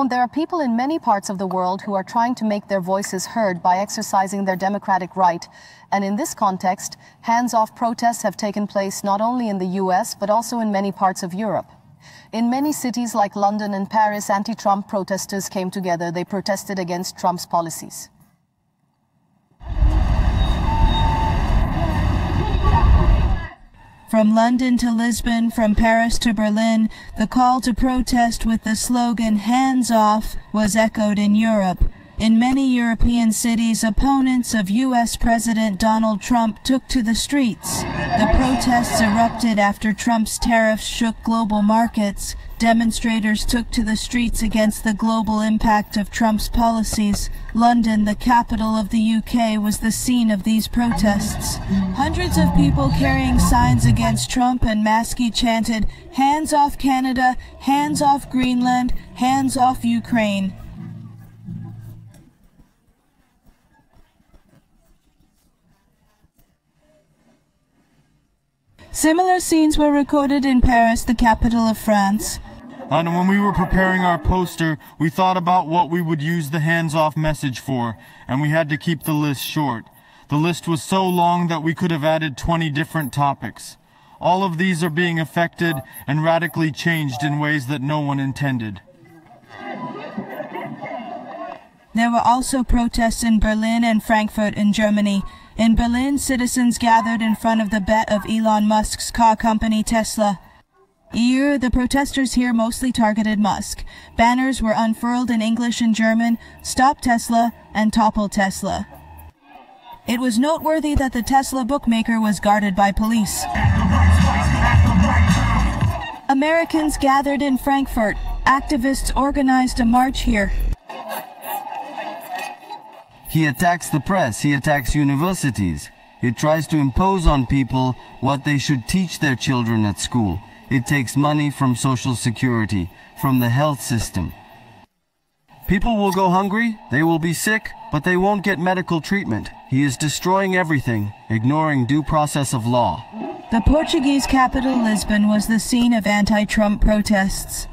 There are people in many parts of the world who are trying to make their voices heard by exercising their democratic right. And in this context, hands-off protests have taken place not only in the US, but also in many parts of Europe. In many cities like London and Paris, anti-Trump protesters came together. They protested against Trump's policies. From London to Lisbon, from Paris to Berlin, the call to protest with the slogan "Hands Off" was echoed in Europe. In many European cities, opponents of U.S. President Donald Trump took to the streets. The protests erupted after Trump's tariffs shook global markets. Demonstrators took to the streets against the global impact of Trump's policies. London, the capital of the UK, was the scene of these protests. Hundreds of people carrying signs against Trump and Musk chanted, "Hands off Canada, hands off Greenland, hands off Ukraine." Similar scenes were recorded in Paris, the capital of France. And when we were preparing our poster, we thought about what we would use the hands-off message for, and we had to keep the list short. The list was so long that we could have added 20 different topics. All of these are being affected and radically changed in ways that no one intended. There were also protests in Berlin and Frankfurt in Germany. In Berlin, citizens gathered in front of the bet of Elon Musk's car company Tesla. The protesters here mostly targeted Musk. Banners were unfurled in English and German, "Stop Tesla" and "Topple Tesla." It was noteworthy that the Tesla bookmaker was guarded by police. Americans gathered in Frankfurt. Activists organized a march here. He attacks the press, he attacks universities. He tries to impose on people what they should teach their children at school. It takes money from Social Security, from the health system. People will go hungry, they will be sick, but they won't get medical treatment. He is destroying everything, ignoring due process of law. The Portuguese capital, Lisbon, was the scene of anti-Trump protests.